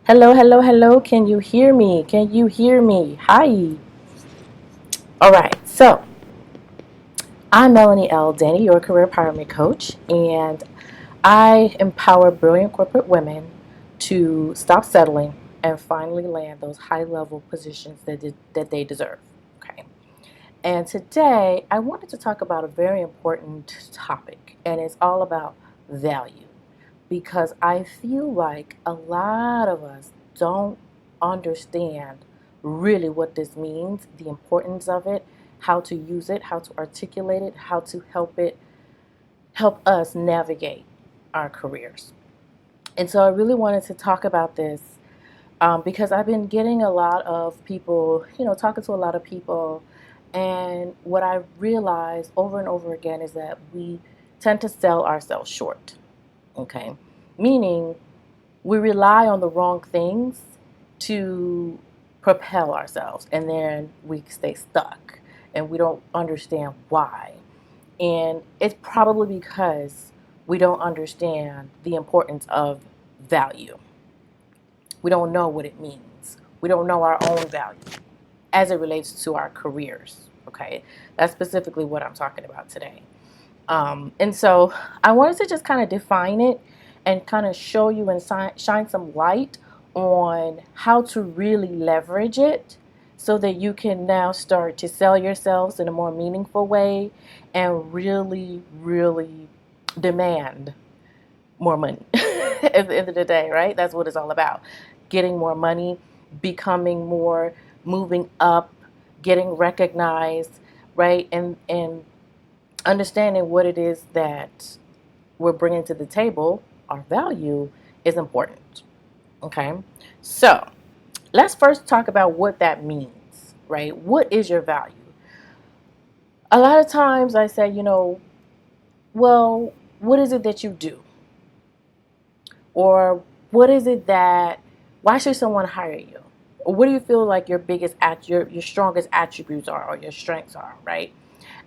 Hello, hello, hello. Can you hear me? Can you hear me? Hi. All right. So, I'm Melanie L. Denny, your career empowerment coach, and I empower brilliant corporate women to stop settling and finally land those high level positions that they deserve. Okay. And today, I wanted to talk about a very important topic, and it's all about value. Because I feel like a lot of us don't understand really what this means, the importance of it, how to use it, how to articulate it, how to help us navigate our careers. And so I really wanted to talk about this because I've been getting a lot of people, talking to a lot of people, and what I realized over and over again is that we tend to sell ourselves short. Okay, meaning we rely on the wrong things to propel ourselves, and then we stay stuck and we don't understand why. And it's probably because we don't understand the importance of value. We don't know what it means. We don't know our own value as it relates to our careers. Okay, that's specifically what I'm talking about today. And so I wanted to just kind of define it and kind of show you and shine some light on how to really leverage it so that you can now start to sell yourselves in a more meaningful way and really, really demand more money at the end of the day, right? That's what it's all about. Getting more money, becoming more, moving up, getting recognized, right? And understanding what it is that we're bringing to the table, our value, is important. Okay, so let's first talk about what that means, right? What is your value? A lot of times I say, well, what is it that you do? Or what is it that, why should someone hire you? Or what do you feel like your biggest, your strongest attributes are or your strengths are, right?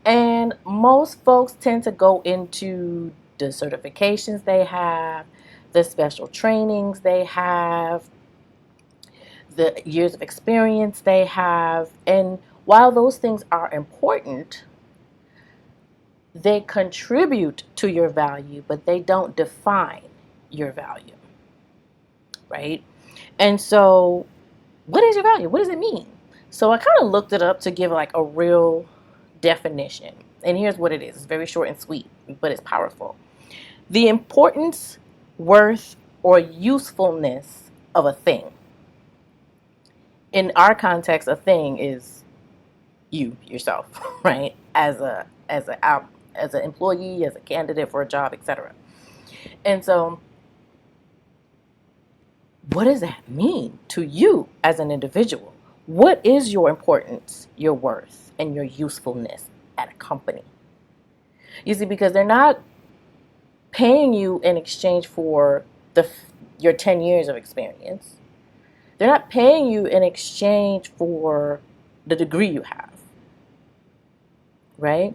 And most folks tend to go into the certifications they have, the special trainings they have, the years of experience they have. And while those things are important, they contribute to your value, but they don't define your value, right? And so, what is your value? What does it mean? So, I kind of looked it up to give like a real definition. And here's what it is, it's very short and sweet, but it's powerful. The importance, worth, or usefulness of a thing. In our context, a thing is you yourself, right? As an employee, as a candidate for a job, etc. And so, what does that mean to you as an individual? What is your importance, your worth, and your usefulness at a company? You see, because they're not paying you in exchange for your 10 years of experience. They're not paying you in exchange for the degree you have, right?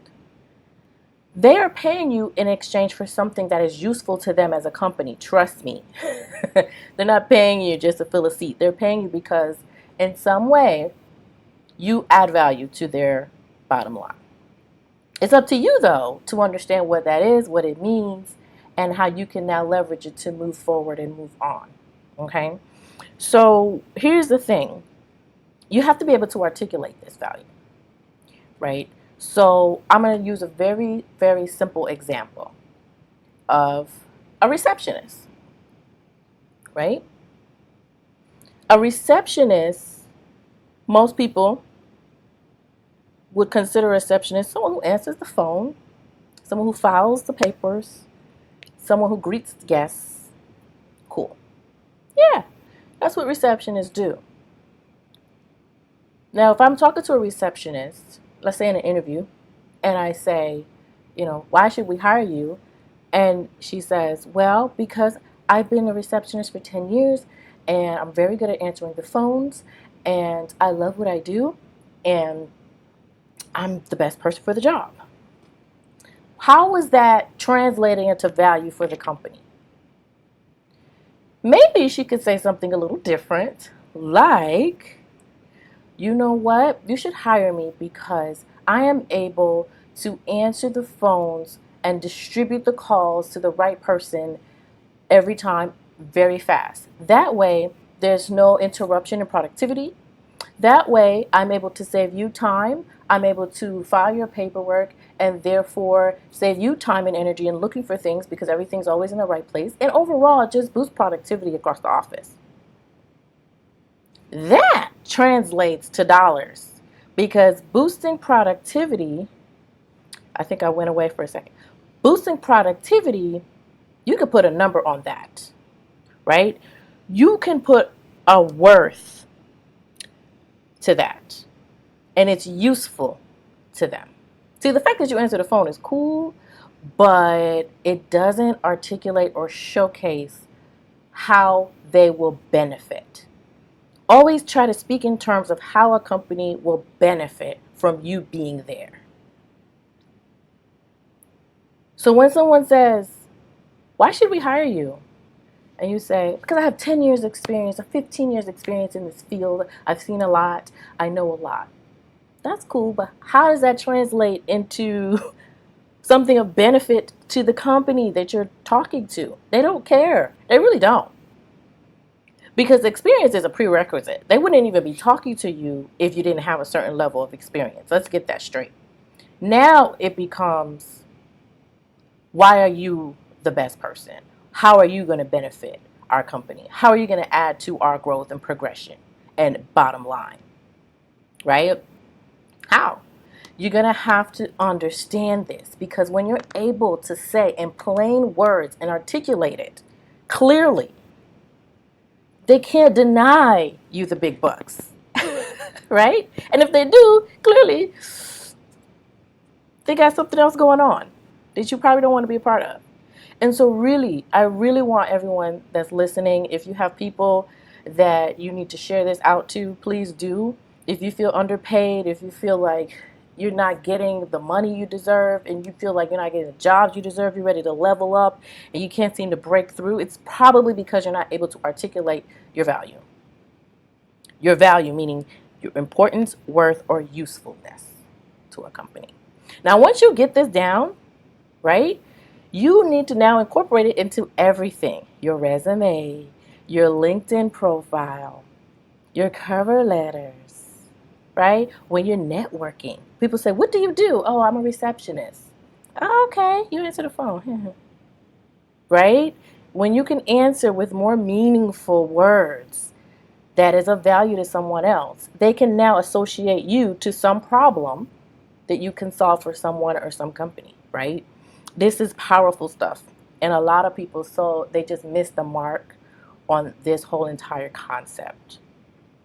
They are paying you in exchange for something that is useful to them as a company. Trust me. They're not paying you just to fill a seat. They're paying you because in some way you add value to their bottom line. It's up to you, though, to understand what that is, what it means, and how you can now leverage it to move forward and move on. Okay? So here's the thing, you have to be able to articulate this value, right? So I'm going to use a very, very simple example of a receptionist, right? A receptionist, most people would consider a receptionist someone who answers the phone, someone who files the papers, someone who greets guests. Cool. Yeah, that's what receptionists do. Now, if I'm talking to a receptionist, let's say in an interview, and I say, why should we hire you? And she says, well, because I've been a receptionist for 10 years and I'm very good at answering the phones and I love what I do and I'm the best person for the job. How is that translating into value for the company? Maybe she could say something a little different, like, you know what? You should hire me because I am able to answer the phones and distribute the calls to the right person every time very fast. That way, there's no interruption in productivity. That way, I'm able to save you time. I'm able to file your paperwork and therefore save you time and energy in looking for things because everything's always in the right place. And overall, just boost productivity across the office. That translates to dollars because boosting productivity, I think I went away for a second. Boosting productivity, you could put a number on that, right? You can put a worth to that, and it's useful to them. See, the fact that you answer the phone is cool, but it doesn't articulate or showcase how they will benefit. Always try to speak in terms of how a company will benefit from you being there. So when someone says, why should we hire you? And you say, because I have 10 years experience or 15 years experience in this field. I've seen a lot. I know a lot. That's cool, but how does that translate into something of benefit to the company that you're talking to? They don't care. They really don't. Because experience is a prerequisite. They wouldn't even be talking to you if you didn't have a certain level of experience. Let's get that straight. Now it becomes, why are you the best person? How are you going to benefit our company? How are you going to add to our growth and progression and bottom line? Right? How? You're going to have to understand this because when you're able to say in plain words and articulate it clearly, they can't deny you the big bucks, right? And if they do, clearly they got something else going on that you probably don't want to be a part of. And so really, I really want everyone that's listening, if you have people that you need to share this out to, please do. If you feel underpaid, if you feel like you're not getting the money you deserve and you feel like you're not getting the jobs you deserve, you're ready to level up and you can't seem to break through, it's probably because you're not able to articulate your value. Your value meaning your importance, worth, or usefulness to a company. Now, once you get this down, right, you need to now incorporate it into everything. Your resume, your LinkedIn profile, your cover letters, right? When you're networking, people say, what do you do? Oh, I'm a receptionist. Oh, okay, you answer the phone. Right? When you can answer with more meaningful words that is of value to someone else, they can now associate you to some problem that you can solve for someone or some company, right? This is powerful stuff. And a lot of people, so they just miss the mark on this whole entire concept.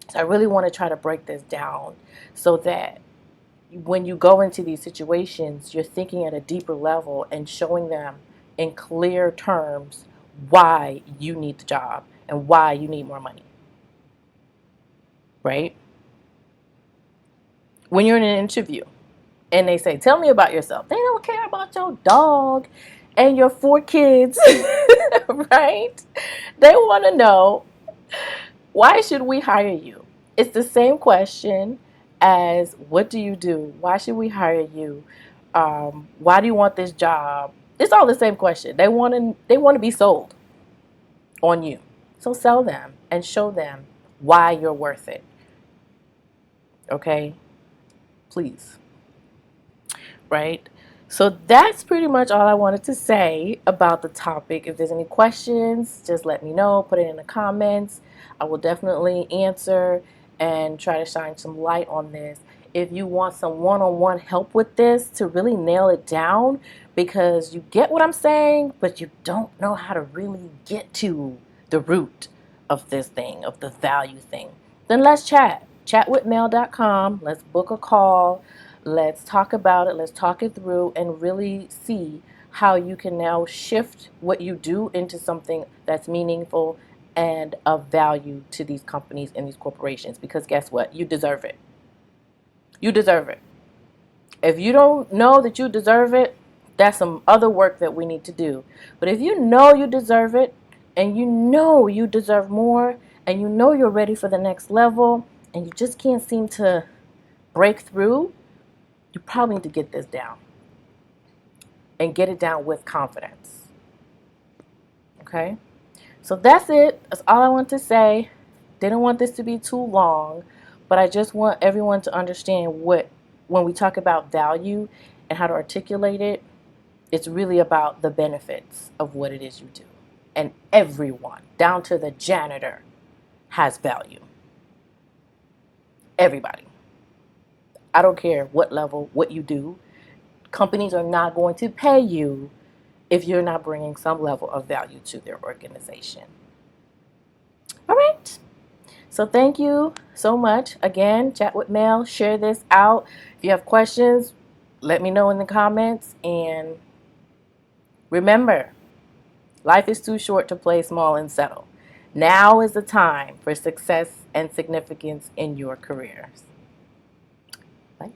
So I really want to try to break this down so that when you go into these situations, you're thinking at a deeper level and showing them in clear terms why you need the job and why you need more money, right? When you're in an interview and they say, tell me about yourself, they don't care about your dog and your 4 kids, right? They want to know, why should we hire you? It's the same question as, what do you do? Why should we hire you? Why do you want this job? It's all the same question. They want to be sold on you. So sell them and show them why you're worth it. Okay? Please. Right? So that's pretty much all I wanted to say about the topic. If there's any questions, just let me know. Put it in the comments. I will definitely answer and try to shine some light on this. If you want some one-on-one help with this to really nail it down, because you get what I'm saying, but you don't know how to really get to the root of this thing, of the value thing, then let's chat. Chatwithmel.com. Let's book a call. Let's talk about it. Let's talk it through and really see how you can now shift what you do into something that's meaningful and of value to these companies and these corporations. Because guess what? You deserve it. You deserve it. If you don't know that you deserve it, that's some other work that we need to do. But if you know you deserve it, and you know you deserve more, and you know you're ready for the next level, and you just can't seem to break through, you probably need to get this down and get it down with confidence. Okay? So that's it. That's all I want to say. Didn't want this to be too long, but I just want everyone to understand when we talk about value and how to articulate it, it's really about the benefits of what it is you do. And everyone, down to the janitor, has value. Everybody. I don't care what level, what you do. Companies are not going to pay you if you're not bringing some level of value to their organization. All right. So thank you so much. Again, chat with Mel, share this out. If you have questions, let me know in the comments. And remember, life is too short to play small and settle. Now is the time for success and significance in your careers. Bye.